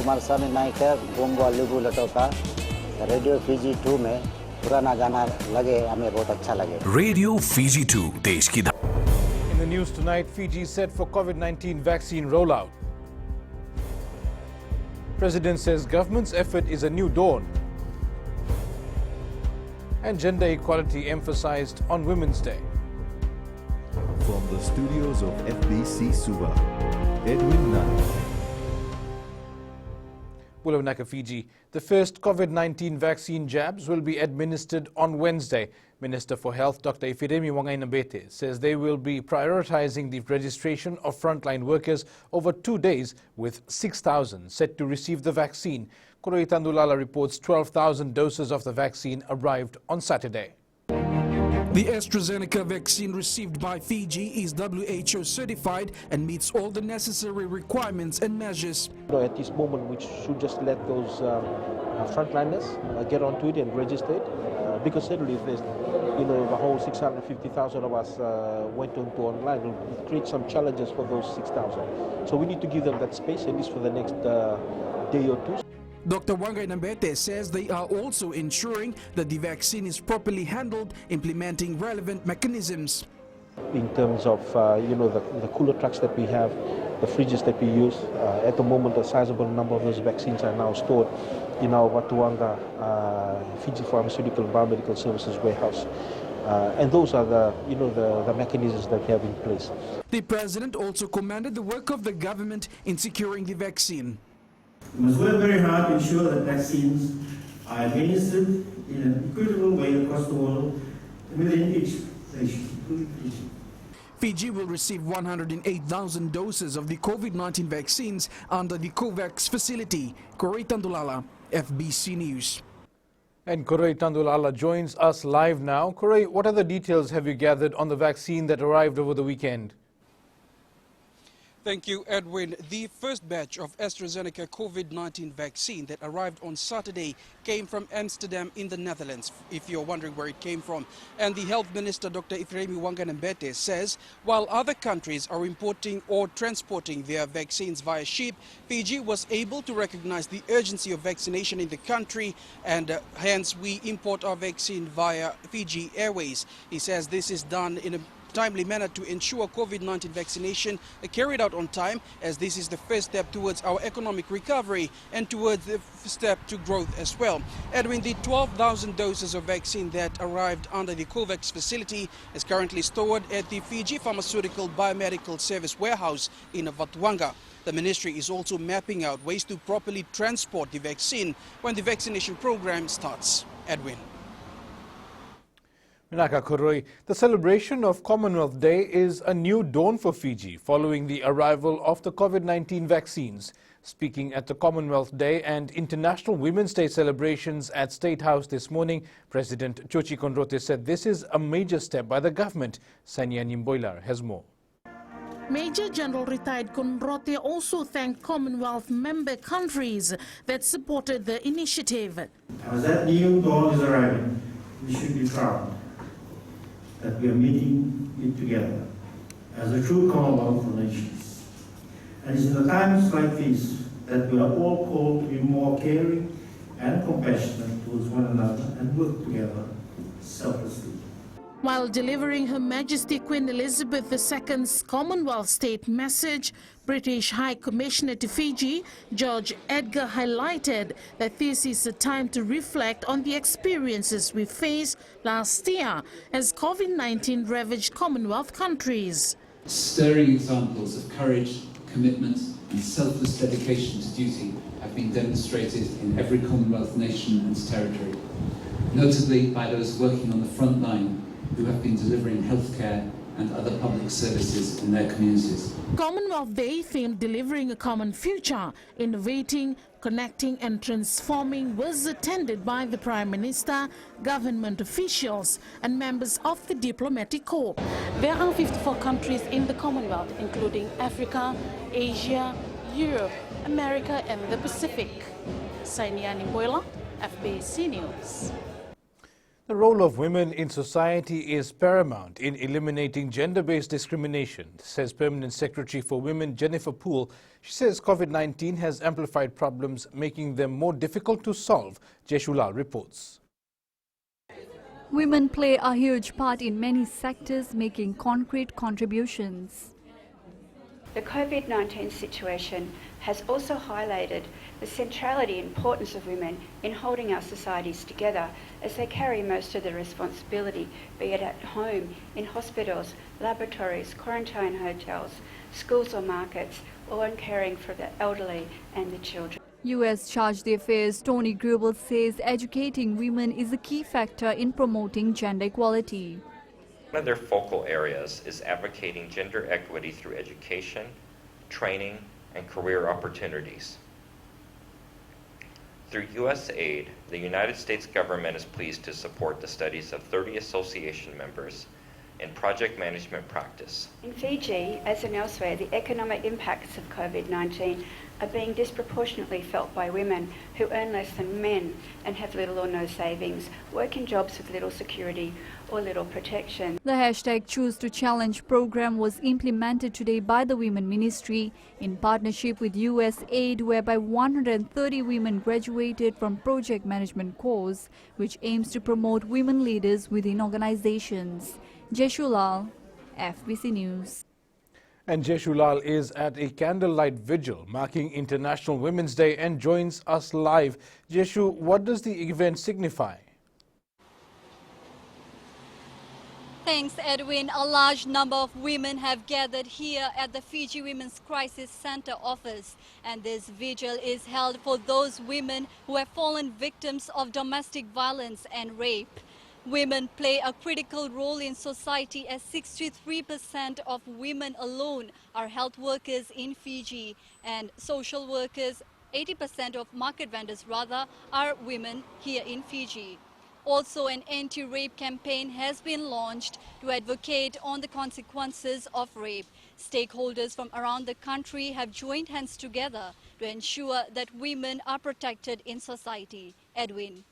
कुमार स्वामी नायक Gongo लिबू लटोका radio Fiji 2 में पुराना गाना लगे हमें बहुत अच्छा लगे। रेडियो फीजी 2 देश की In the news tonight, Fiji set for COVID-19 vaccine rollout. President says government's effort is a new dawn. And gender equality emphasized on Women's Day. From the studios of FBC Suba, Edwin Nunn. Bulawanaka, Fiji. The first COVID-19 vaccine jabs will be administered on Wednesday. Minister for Health Dr. Ifiremi Wangainambete says they will be prioritizing the registration of frontline workers over 2 days, with 6,000 set to receive the vaccine. Koroi Tandulala reports 12,000 doses of the vaccine arrived on Saturday. The AstraZeneca vaccine received by Fiji is WHO certified and meets all the necessary requirements and measures. At this moment, we should just let those frontliners get onto it and register it, because certainly if there's, the whole 650,000 of us went onto online, it will create some challenges for those 6,000. So we need to give them that space, at least for the next day or two. Dr. Wangainambete says they are also ensuring that the vaccine is properly handled, implementing relevant mechanisms. In terms of the cooler trucks that we have, the fridges that we use, at the moment a sizable number of those vaccines are now stored in our Watuanga Fiji Pharmaceutical and Biomedical Services warehouse. And those are the mechanisms that we have in place. The president also commended the work of the government in securing the vaccine. We must work very hard to ensure that vaccines are administered in an equitable way across the world within each nation. Fiji will receive 108,000 doses of the COVID-19 vaccines under the COVAX facility. Koroi Tandulala, FBC News. And Koroi Tandulala joins us live now. Koroi, what other details have you gathered on the vaccine that arrived over the weekend? Thank you, Edwin. The first batch of AstraZeneca COVID-19 vaccine that arrived on Saturday came from Amsterdam in the Netherlands, if you're wondering where it came from. And the Health Minister, Dr. Ifiremi Wangainambete, says while other countries are importing or transporting their vaccines via ship, Fiji was able to recognize the urgency of vaccination in the country, and hence we import our vaccine via Fiji Airways. He says this is done in a timely manner to ensure COVID-19 vaccination carried out on time, as this is the first step towards our economic recovery and towards the step to growth as well. Edwin, the 12,000 doses of vaccine that arrived under the COVAX facility is currently stored at the Fiji Pharmaceutical Biomedical Service warehouse in Watuanga. The ministry is also mapping out ways to properly transport the vaccine when the vaccination program starts. Edwin. Minaka Koroi, the celebration of Commonwealth Day is a new dawn for Fiji following the arrival of the COVID-19 vaccines. Speaking at the Commonwealth Day and International Women's Day celebrations at State House this morning, President Chochi Konrote said this is a major step by the government. Sanya Nimboilar has more. Major General retired Konrote also thanked Commonwealth member countries that supported the initiative. As that new dawn is arriving, we should be proud that we are meeting it together as a true Commonwealth of nations. And it's in the times like these that we are all called to be more caring and compassionate towards one another and work together selflessly. While delivering Her Majesty Queen Elizabeth II's Commonwealth State message, British High Commissioner to Fiji, George Edgar, highlighted that this is a time to reflect on the experiences we faced last year as COVID-19 ravaged Commonwealth countries. Stirring examples of courage, commitment and selfless dedication to duty have been demonstrated in every Commonwealth nation and territory, notably by those working on the front line who have been delivering healthcare and other public services in their communities. Commonwealth Day themed Delivering a Common Future, Innovating, Connecting and Transforming was attended by the Prime Minister, government officials and members of the diplomatic corps. There are 54 countries in the Commonwealth, including Africa, Asia, Europe, America and the Pacific. Sainia Nimboila, FBC News. The role of women in society is paramount in eliminating gender-based discrimination, says Permanent Secretary for Women Jennifer Poole. She says COVID-19 has amplified problems, making them more difficult to solve. Jeshulal reports. Women play a huge part in many sectors, making concrete contributions. The COVID-19 situation has also highlighted the centrality and importance of women in holding our societies together as they carry most of the responsibility, be it at home, in hospitals, laboratories, quarantine hotels, schools or markets, or in caring for the elderly and the children. U.S. Charge d'Affaires Tony Grubel says educating women is a key factor in promoting gender equality. One of their focal areas is advocating gender equity through education, training, and career opportunities. Through U.S. aid, the United States government is pleased to support the studies of 30 association members in project management practice. In Fiji, as in elsewhere, the economic impacts of COVID-19 are being disproportionately felt by women who earn less than men and have little or no savings, work in jobs with little security or little protection. The hashtag Choose to Challenge program was implemented today by the Women Ministry in partnership with US Aid, whereby 130 women graduated from project management course, which aims to promote women leaders within organizations. Jeshulal, FBC News. And Jeshulal is at a candlelight vigil marking International Women's Day and joins us live. Jeshu, what does the event signify? Thanks, Edwin. A large number of women have gathered here at the Fiji Women's Crisis Center office, and this vigil is held for those women who have fallen victims of domestic violence and rape. Women play a critical role in society as 63% of women alone are health workers in Fiji, and social workers, 80% of market vendors rather, are women here in Fiji. Also, an anti-rape campaign has been launched to advocate on the consequences of rape. Stakeholders from around the country have joined hands together to ensure that women are protected in society. Edwin.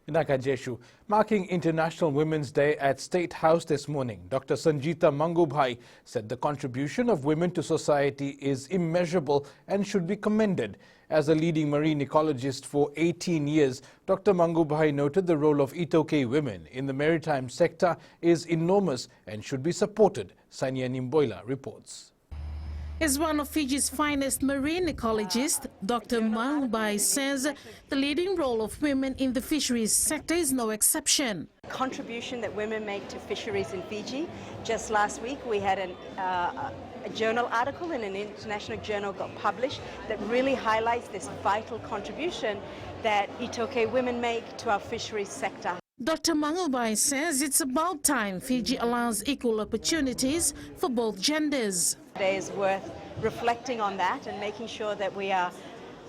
Inaka Jeshu. Marking International Women's Day at State House this morning, Dr. Sanjita Mangubhai said the contribution of women to society is immeasurable and should be commended. As a leading marine ecologist for 18 years, Dr. Mangubhai noted the role of Itoke women in the maritime sector is enormous and should be supported. Sanya Nimboila reports. As one of Fiji's finest marine ecologists, Dr. Mangubhai says the leading role of women in the fisheries sector is no exception. Contribution that women make to fisheries in Fiji. Just last week we had a journal article in an international journal got published that really highlights this vital contribution that Itoke women make to our fisheries sector. Dr. Mangubhai says it's about time Fiji allows equal opportunities for both genders. Today is worth reflecting on that and making sure that we are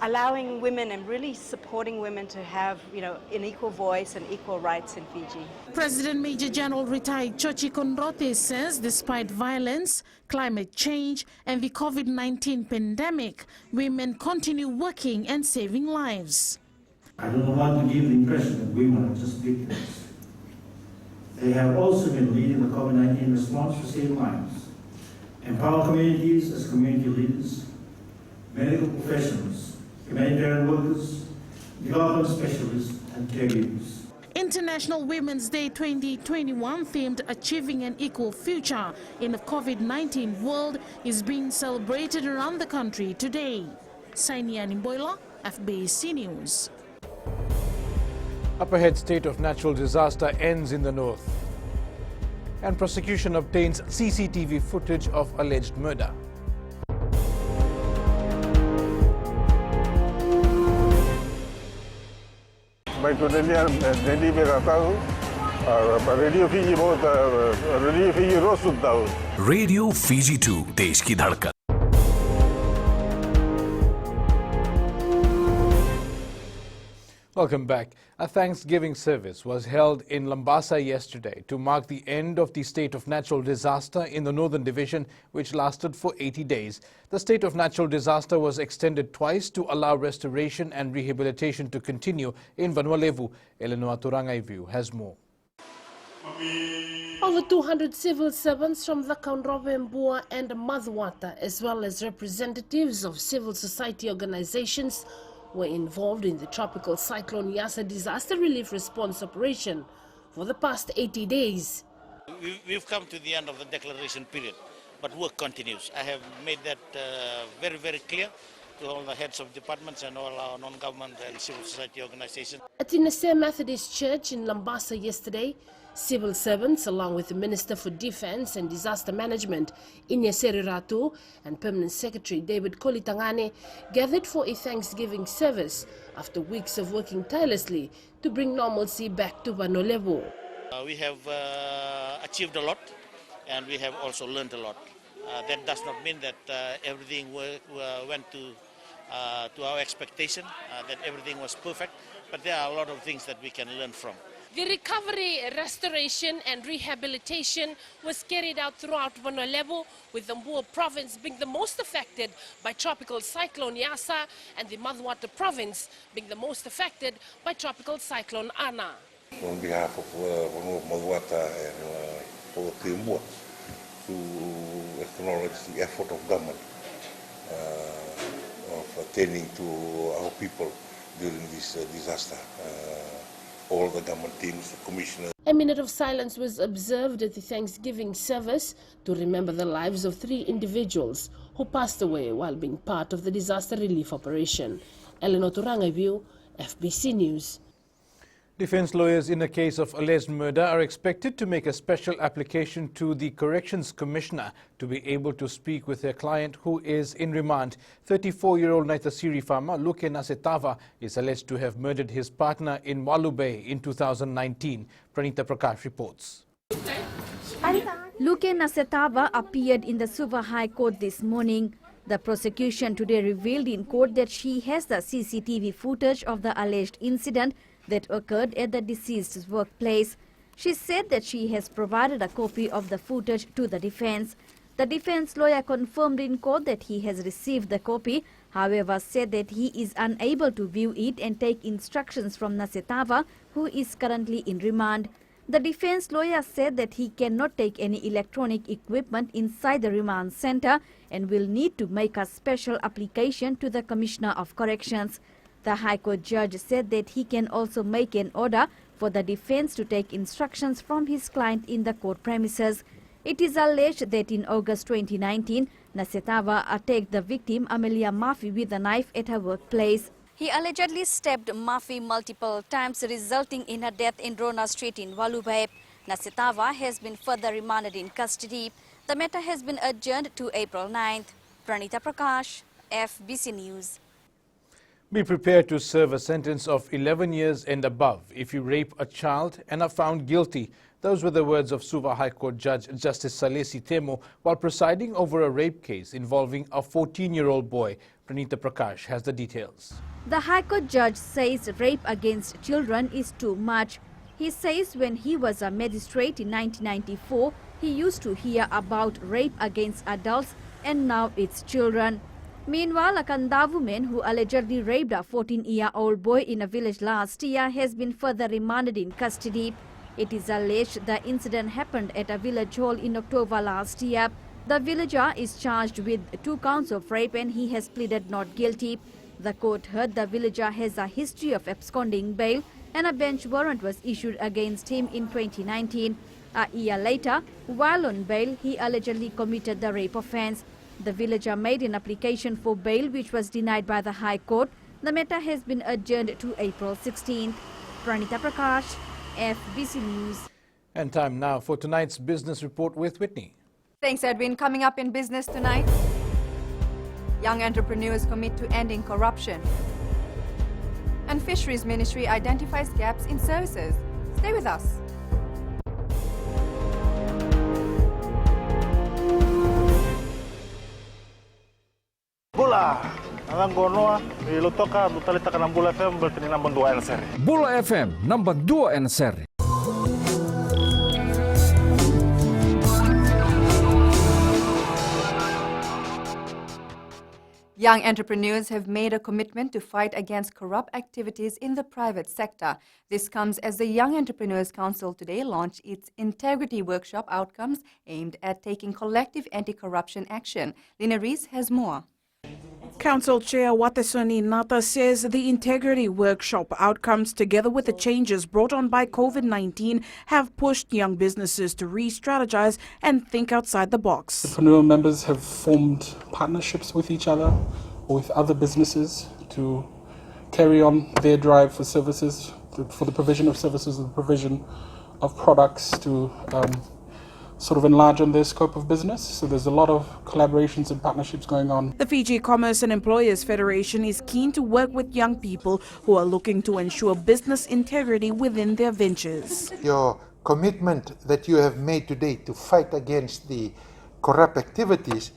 allowing women and really supporting women to have, an equal voice and equal rights in Fiji. President Major General retired Chochi Kondote says despite violence, climate change and the COVID-19 pandemic, women continue working and saving lives. I don't want to give the impression that women are just victims. They have also been leading the COVID-19 response to save lives, empower communities as community leaders, medical professionals, humanitarian workers, development specialists, and caregivers. International Women's Day 2021 themed Achieving an Equal Future in a COVID-19 world is being celebrated around the country today. Sainia Nimboila, FBC News. Up ahead, state of natural disaster ends in the north. And prosecution obtains CCTV footage of alleged murder. मैं totally Delhi में रहता हूँ और radio Fiji रोज सुनता हूँ. Radio Fiji 2 देश की धड़कन. Welcome back. A Thanksgiving service was held in Lambasa yesterday to mark the end of the state of natural disaster in the Northern Division, which lasted for 80 days. The state of natural disaster was extended twice to allow restoration and rehabilitation to continue in Vanuatu. Eleanor Turangaivu has more. Over 200 civil servants from the Kaunrobe and Madhwata, as well as representatives of civil society organizations, were involved in the tropical cyclone Yasa disaster relief response operation for the past 80 days. We've come to the end of the declaration period, but work continues. I have made that very, very clear to all the heads of departments and all our non-government and civil society organizations. At Inese Methodist Church in Lambasa yesterday, civil servants, along with the Minister for Defense and Disaster Management, Inyeseri Ratu, and Permanent Secretary David Kolitangane, gathered for a Thanksgiving service after weeks of working tirelessly to bring normalcy back to Vanuatu. We have achieved a lot, and we have also learned a lot. That does not mean that everything went to our expectation, that everything was perfect, but there are a lot of things that we can learn from. The recovery, restoration and rehabilitation was carried out throughout Vanuatu, with the Mbua province being the most affected by tropical cyclone Yasa and the Madhwata province being the most affected by tropical cyclone Ana. On behalf of Madhwata and for Mbua, to acknowledge the effort of government of attending to our people during this disaster. All the government teams, the commissioners. A minute of silence was observed at the Thanksgiving service to remember the lives of 3 individuals who passed away while being part of the disaster relief operation. Eleanor Turangaivu, FBC News. Defense lawyers in a case of alleged murder are expected to make a special application to the Corrections Commissioner to be able to speak with their client who is in remand. 34-year-old Naitasiri farmer Luke Nasetava is alleged to have murdered his partner in Walubay in 2019. Pranita Prakash reports. Luke Nasetava appeared in the Suva High Court this morning. The prosecution today revealed in court that she has the CCTV footage of the alleged incident that occurred at the deceased's workplace. She said that she has provided a copy of the footage to the defense. The defense lawyer confirmed in court that he has received the copy, however said that he is unable to view it and take instructions from Nasetava, who is currently in remand. The defense lawyer said that he cannot take any electronic equipment inside the remand center and will need to make a special application to the Commissioner of Corrections. The High Court judge said that he can also make an order for the defense to take instructions from his client in the court premises. It is alleged that in August 2019, Nasetava attacked the victim Amelia Murphy with a knife at her workplace. He allegedly stabbed Murphy multiple times, resulting in her death in Rona Street in Walubay. Nasetava has been further remanded in custody. The matter has been adjourned to April 9th. Pranita Prakash, FBC News. Be prepared to serve a sentence of 11 years and above if you rape a child and are found guilty. Those were the words of Suva High Court Judge Justice Salesi Temo while presiding over a rape case involving a 14-year-old boy. Pranita Prakash has the details. The High Court judge says rape against children is too much. He says when he was a magistrate in 1994, he used to hear about rape against adults and now it's children. Meanwhile, a Kandavu man who allegedly raped a 14-year-old boy in a village last year has been further remanded in custody. It is alleged the incident happened at a village hall in October last year. The villager is charged with 2 counts of rape and he has pleaded not guilty. The court heard the villager has a history of absconding bail and a bench warrant was issued against him in 2019. A year later, while on bail, he allegedly committed the rape offence. The villager made an application for bail which was denied by the High Court. The matter has been adjourned to April 16th. Pranita Prakash, FBC News. And time now for tonight's business report with Whitney. Thanks, Edwin. Coming up in business tonight, young entrepreneurs commit to ending corruption. And Fisheries Ministry identifies gaps in services. Stay with us. Bola, Angonoa, ilutoka, lutalita ka ng Bula FM, bertini number 2 NSR. Bula FM, number 2 NSR. Young entrepreneurs have made a commitment to fight against corrupt activities in the private sector. This comes as the Young Entrepreneurs Council today launched its Integrity Workshop Outcomes aimed at taking collective anti-corruption action. Lina Rees has more. Council Chair Watesoni Nata says the Integrity Workshop outcomes, together with the changes brought on by COVID-19, have pushed young businesses to re-strategize and think outside the box. Entrepreneurial members have formed partnerships with each other or with other businesses to carry on their drive for services, for the provision of services, the provision of products to sort of enlarge on their scope of business. So there's a lot of collaborations and partnerships going on. The Fiji Commerce and Employers Federation is keen to work with young people who are looking to ensure business integrity within their ventures. Your commitment that you have made today to fight against the corrupt activities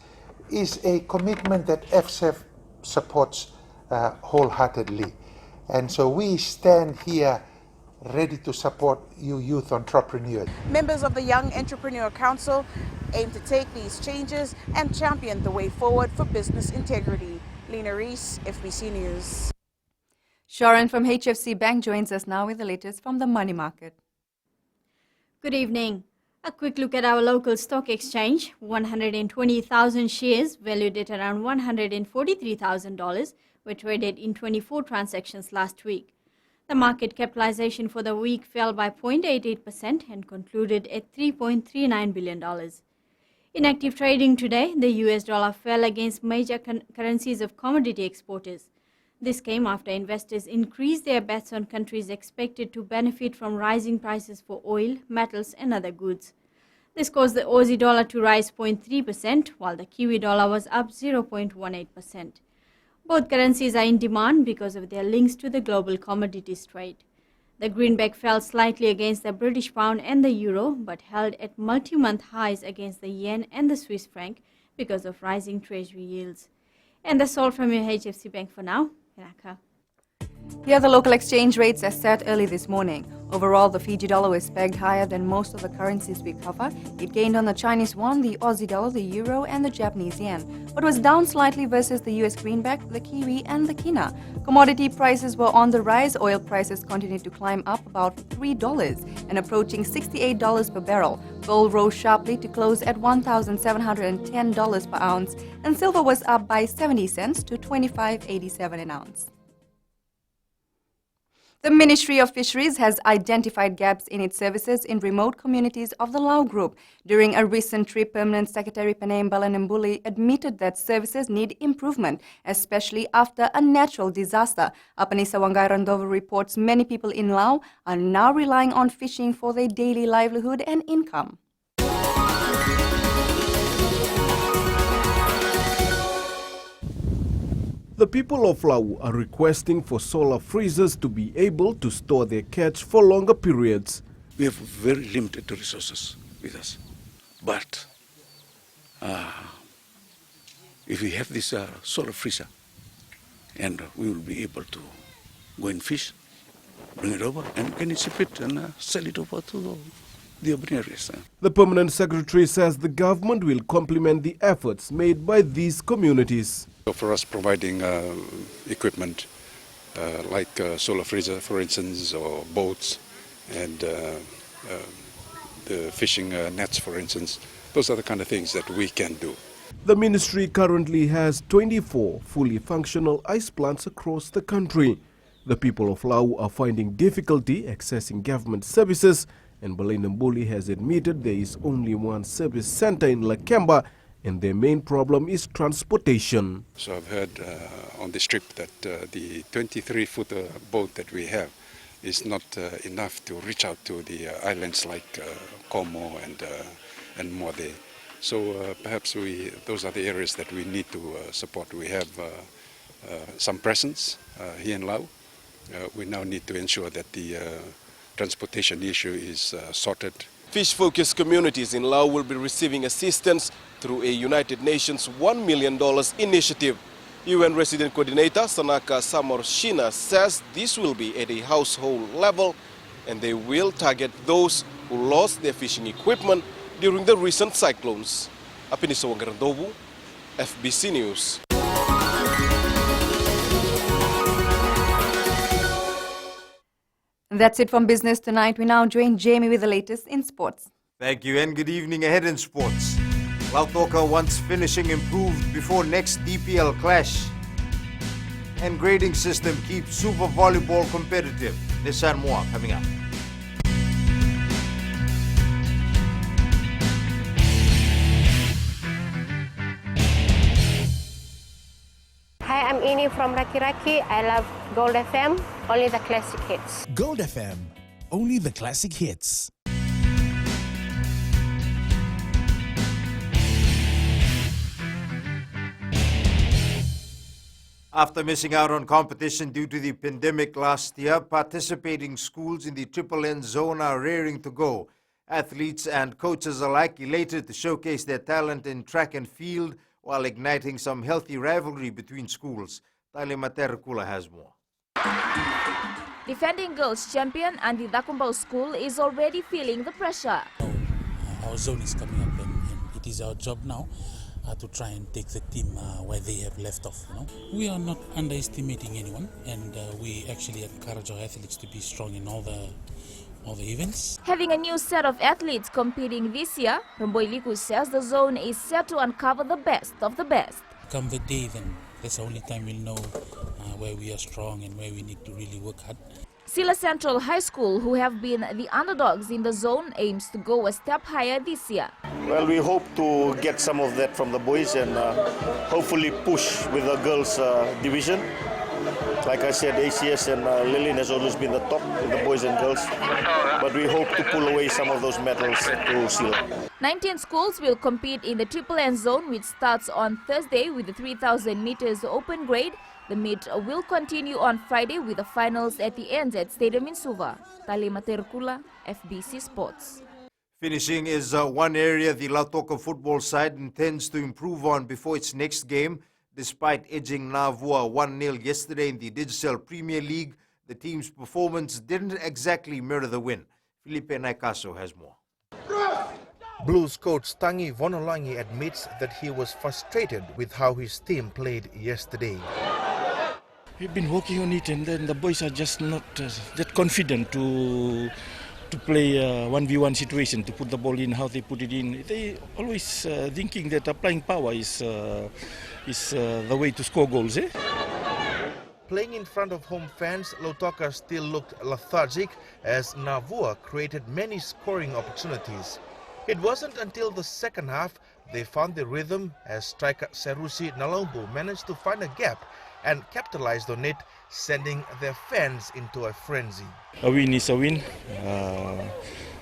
is a commitment that FSEF supports wholeheartedly. And so we stand here ready to support you youth entrepreneurs. Members of the Young Entrepreneur Council aim to take these changes and champion the way forward for business integrity. Lina Rees, FBC News. Sharon from HFC Bank joins us now with the latest from the money market. Good evening. A quick look at our local stock exchange. 120,000 shares valued at around $143,000 were traded in 24 transactions last week. The market capitalization for the week fell by 0.88% and concluded at $3.39 billion. In active trading today, the US dollar fell against major currencies of commodity exporters. This came after investors increased their bets on countries expected to benefit from rising prices for oil, metals and other goods. This caused the Aussie dollar to rise 0.3%, while the Kiwi dollar was up 0.18%. Both currencies are in demand because of their links to the global commodities trade. The greenback fell slightly against the British pound and the euro, but held at multi-month highs against the yen and the Swiss franc because of rising treasury yields. And that's all from your HFC Bank for now. Inaka. Here are the local exchange rates as set early this morning. Overall, the Fiji dollar was pegged higher than most of the currencies we cover. It gained on the Chinese yuan, the Aussie dollar, the euro and the Japanese yen, but was down slightly versus the US greenback, the kiwi and the kina. Commodity prices were on the rise. Oil prices continued to climb up about $3 and approaching $68 per barrel. Gold rose sharply to close at $1,710 per ounce, and silver was up by 70 cents to $25.87 an ounce. The Ministry of Fisheries has identified gaps in its services in remote communities of the Lau Group. During a recent trip, Permanent Secretary Panem Balanambuli admitted that services need improvement, especially after a natural disaster. Apanisa Wangai Randover reports many people in Lau are now relying on fishing for their daily livelihood and income. The people of Lau are requesting for solar freezers to be able to store their catch for longer periods. We have very limited resources with us, but if we have this solar freezer, and we will be able to go and fish, bring it over, and can ship it and sell it over to the urban areas. The Permanent Secretary says the government will complement the efforts made by these communities. So for us providing equipment like solar freezer, for instance, or boats, and the fishing nets, for instance, those are the kind of things that we can do. The ministry currently has 24 fully functional ice plants across the country. The people of Lau are finding difficulty accessing government services, and Balanambuli has admitted there is only one service center in Lakemba, and their main problem is transportation. So I've heard on this trip that the 23-footer boat that we have is not enough to reach out to the islands like Como and Mode. So perhaps those are the areas that we need to support. We have some presence here in Lau. We now need to ensure that the transportation issue is sorted. Fish-focused communities in Lau will be receiving assistance through a United Nations $1 million initiative. UN Resident Coordinator Sanaka Samorshina says this will be at a household level and they will target those who lost their fishing equipment during the recent cyclones. Apiniso Wangarandobu, FBC News. That's it from Business Tonight. We now join Jamie with the latest in sports. Thank you and good evening ahead in sports. Lautoka wants finishing improved before next DPL clash. And grading system keeps Super Volleyball competitive. This and more coming up. Hi, I'm Ini from Raki Raki. I love Gold FM, only the classic hits. Gold FM, only the classic hits. After missing out on competition due to the pandemic last year, participating schools in the Triple N zone are raring to go. Athletes and coaches alike elated to showcase their talent in track and field while igniting some healthy rivalry between schools. Tali Materkula has more. Defending girls champion Andi Dakumbau School is already feeling the pressure. Our zone is coming up and it is our job now to try and take the team where they have left off. We are not underestimating anyone and we actually encourage our athletes to be strong in all the events. Having a new set of athletes competing this year, Romboiliku says the zone is set to uncover the best of the best. Come the day, then that's the only time we'll know where we are strong and where we need to really work hard. Sila Central High School, who have been the underdogs in the zone, aims to go a step higher this year. Well, we hope to get some of that from the boys and hopefully push with the girls division. Like I said, ACS and Lillian has always been the top in the boys and girls. But we hope to pull away some of those medals to Sila. 19 schools will compete in the Triple N zone, which starts on Thursday with the 3,000 meters open grade. The meet will continue on Friday with the finals at the NZ Stadium in Suva. Tali Materkula, FBC Sports. Finishing is one area the Lautoka football side intends to improve on before its next game. Despite edging Navua 1-0 yesterday in the Digital Premier League, the team's performance didn't exactly mirror the win. Felipe Naikaso has more. Blues coach Tangi Vonolangi admits that he was frustrated with how his team played yesterday. We've been working on it and then the boys are just not that confident to play a 1v1 situation, to put the ball in how they put it in. They always thinking that applying power is the way to score goals. Playing in front of home fans, Lautoka still looked lethargic as Navua created many scoring opportunities. It wasn't until the second half they found the rhythm as striker Serusi Nalombu managed to find a gap and capitalized on it, sending their fans into a frenzy. A win is a win.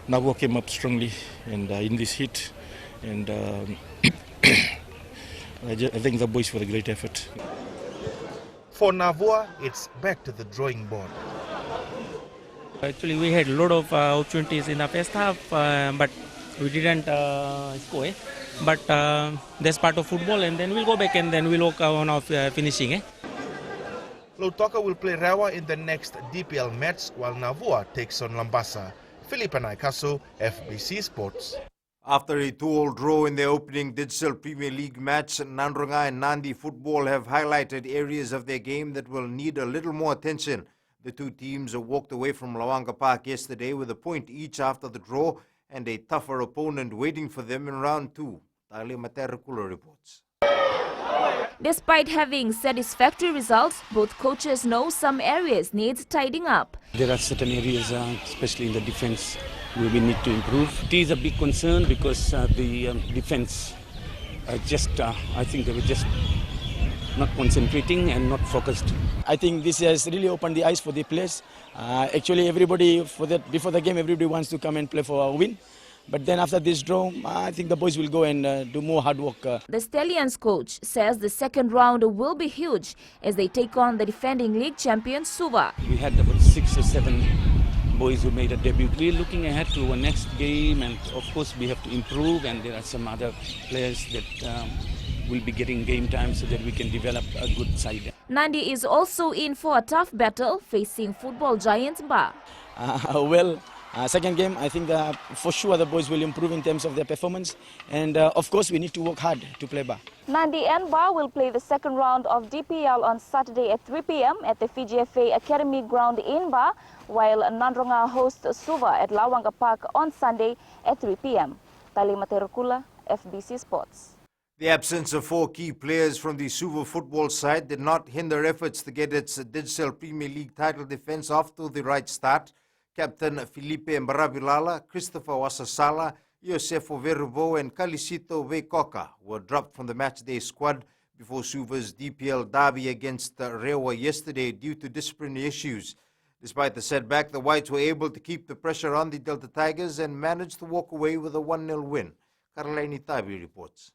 Navua came up strongly and in this hit, and I thank the boys for the great effort. For Navua, it's back to the drawing board. Actually, we had a lot of opportunities in the first half, but we didn't score. But that's part of football, and then we'll go back and then we'll work on our finishing. Lautoka will play Rawa in the next DPL match while Navua takes on Lambasa. Felipe Naikaso, FBC Sports. After a 2-2 draw in their opening Digital Premier League match, Nandronga and Nandi Football have highlighted areas of their game that will need a little more attention. The two teams walked away from Lawanga Park yesterday with a point each after the draw and a tougher opponent waiting for them in round 2. Tali Materkula reports. Despite having satisfactory results, both coaches know some areas need tidying up. There are certain areas, especially in the defense, where we need to improve. It is a big concern because the defense I think they were just not concentrating and not focused. I think this has really opened the eyes for the players. Actually, everybody before the game, everybody wants to come and play for a win. But then after this draw, I think the boys will go and do more hard work. The Stallions coach says the second round will be huge as they take on the defending league champion Suva. We had about 6 or 7 boys who made a debut. We're looking ahead to our next game, and of course we have to improve, and there are some other players that will be getting game time so that we can develop a good side. Nandi is also in for a tough battle facing football giant Ba. Second game, I think for sure the boys will improve in terms of their performance. And of course, we need to work hard to play Ba. Nandi and Ba will play the second round of DPL on Saturday at 3 p.m. at the FA Academy ground in Ba, while Nandronga hosts Suva at Lawanga Park on Sunday at 3 p.m. Talima Terukula, FBC Sports. The absence of 4 key players from the Suva football side did not hinder efforts to get its Digicel Premier League title defense off to the right start. Captain Felipe Mbarabilala, Christopher Wasasala, Yosefo Verbo and Kalisito Vekoka were dropped from the matchday squad before Suva's DPL derby against Rewa yesterday due to disciplinary issues. Despite the setback, the Whites were able to keep the pressure on the Delta Tigers and managed to walk away with a 1-0 win. Karalaini Tabi reports.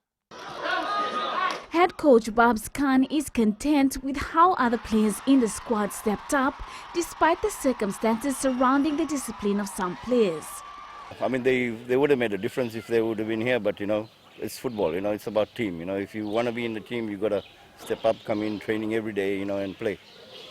Head coach Babs Khan is content with how other players in the squad stepped up despite the circumstances surrounding the discipline of some players. I mean, they would have made a difference if they would have been here, but, you know, it's football, you know, it's about team. You know, if you want to be in the team, you got to step up, come in, training every day, you know, and play.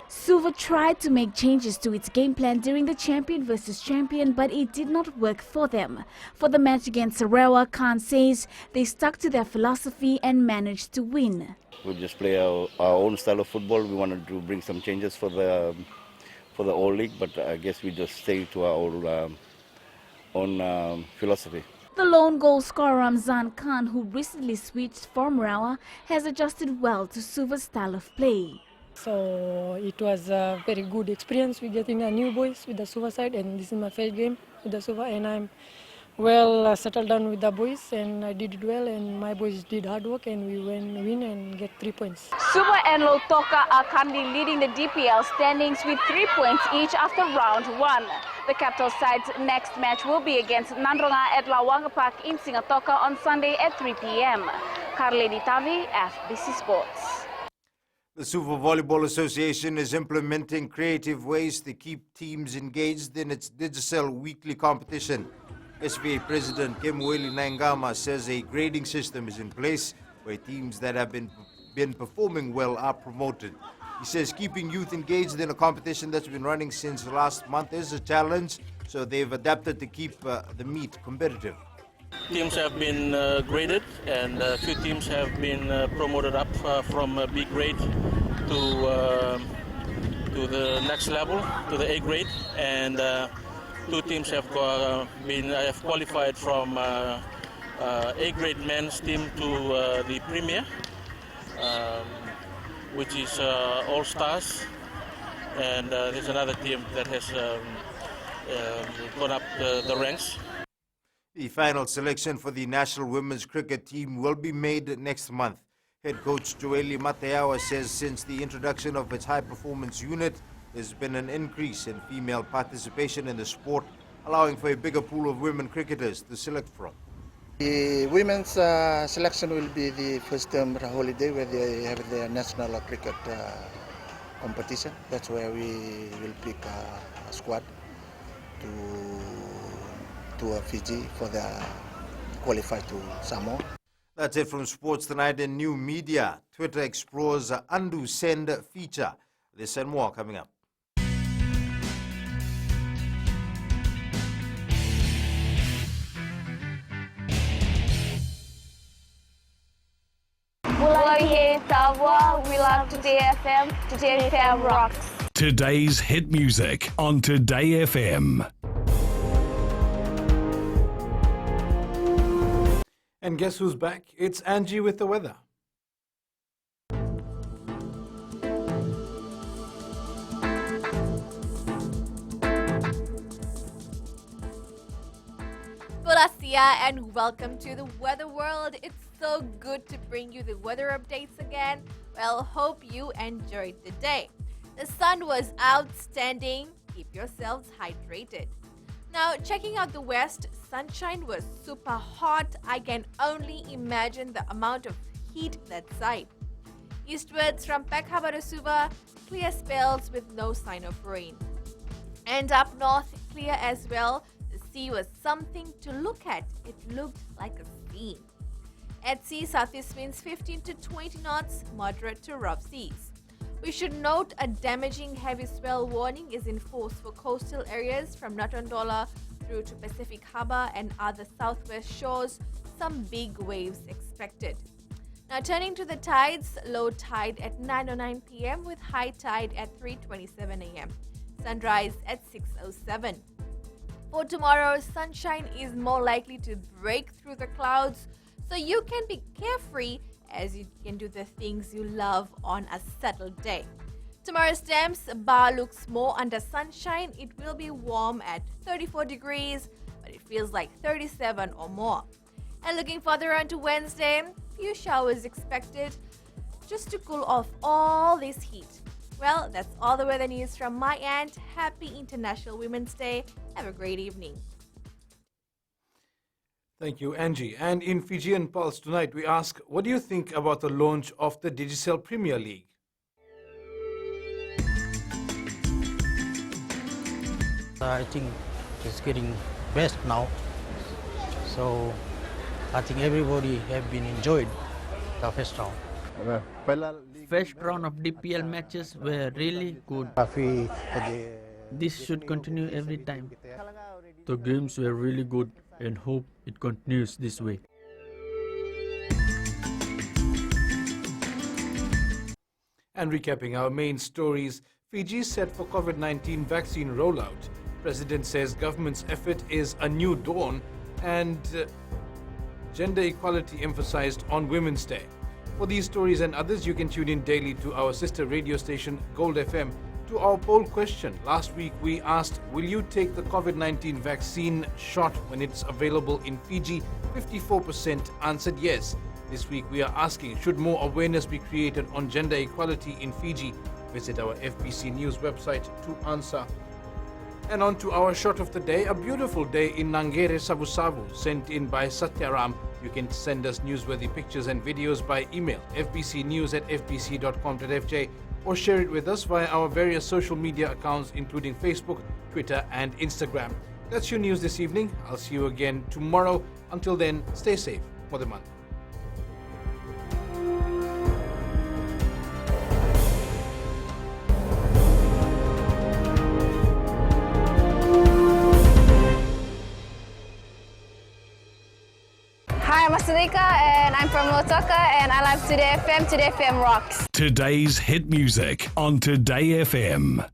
Suva tried to make changes to its game plan during the champion versus champion, but it did not work for them. For the match against Sarewa, Khan says they stuck to their philosophy and managed to win. We'll just play our own style of football. We wanted to bring some changes for the All League, but I guess we just stay to our own philosophy. The lone goal scorer Ramzan Khan, who recently switched from Rawa, has adjusted well to Suva's style of play. So it was a very good experience with getting a new boys with the Suva side, and this is my first game with the Suva, and I'm well settled down with the boys, and I did it well, and my boys did hard work, and we win and get 3 points. Suva and Lautoka are currently leading the DPL standings with 3 points each after round 1. The capital side's next match will be against Nandronga at Lawanga Park in Singatoka on Sunday at 3 p.m. Karleni Tavi, FBC Sports. The Suva Volleyball Association is implementing creative ways to keep teams engaged in its Digicel weekly competition. SVA President Kemueli Nangama says a grading system is in place where teams that have been performing well are promoted. He says keeping youth engaged in a competition that's been running since last month is a challenge, so they've adapted to keep the meet competitive. Teams have been graded, and a few teams have been promoted up from B grade to the next level, to the A grade, and 2 teams have qualified from A grade men's team to the Premier, which is All Stars, and there's another team that has gone up the ranks. The final selection for the national women's cricket team will be made next month. Head coach Joeli Mateawa says since the introduction of its high-performance unit, there's been an increase in female participation in the sport, allowing for a bigger pool of women cricketers to select from. The women's selection will be the first term holiday where they have their national cricket competition. That's where we will pick a squad to Fiji for the qualify to Samoa. That's it from Sports Tonight and New Media. Twitter explores undo send feature. This and more coming up. We love Today FM. Today FM rocks. Today's hit music on Today FM. And guess who's back? It's Angie with the weather. Buenasia and welcome to the Weather World. It's so good to bring you the weather updates again. Well, hope you enjoyed the day. The sun was outstanding. Keep yourselves hydrated. Now, checking out the west, sunshine was super hot. I can only imagine the amount of heat that side. Eastwards from Pekhabarasuva, clear spells with no sign of rain. And up north, clear as well. The sea was something to look at. It looked like a scene. At sea, southeast winds 15 to 20 knots, moderate to rough seas. We should note a damaging heavy swell warning is in force for coastal areas from Natondola through to Pacific Harbour and other southwest shores. Some big waves expected. Now turning to the tides, low tide at 9:09 p.m. with high tide at 3:27 a.m. Sunrise at 6:07. For tomorrow, sunshine is more likely to break through the clouds, so you can be carefree as you can do the things you love on a settled day. Tomorrow's temps, bar looks more under sunshine. It will be warm at 34 degrees, but it feels like 37 or more. And looking further on to Wednesday, few showers expected just to cool off all this heat. Well, that's all the weather news from my end. Happy International Women's Day. Have a great evening. Thank you, Angie. And in Fijian Pulse tonight, we ask, what do you think about the launch of the Digicel Premier League? I think it's getting best now. So I think everybody have been enjoyed the first round. First round of DPL matches were really good. This should continue every time. The games were really good and hope it continues this way. And recapping our main stories, Fiji is set for COVID-19 vaccine rollout. President says government's effort is a new dawn, and gender equality emphasized on Women's Day. For these stories and others, you can tune in daily to our sister radio station, Gold FM. To our poll question, last week we asked, will you take the COVID-19 vaccine shot when it's available in Fiji? 54% answered yes. This week we are asking, should more awareness be created on gender equality in Fiji? Visit our FBC News website to answer. And on to our shot of the day, a beautiful day in Nangere Sabu Sabu, sent in by Satyaram. You can send us newsworthy pictures and videos by email, fbcnews@fbc.com.fj, or share it with us via our various social media accounts, including Facebook, Twitter, and Instagram. That's your news this evening. I'll see you again tomorrow. Until then, stay safe for the month. Hi, I'm Asadika and I'm from Lotoka and I love Today FM. Today FM rocks. Today's hit music on Today FM.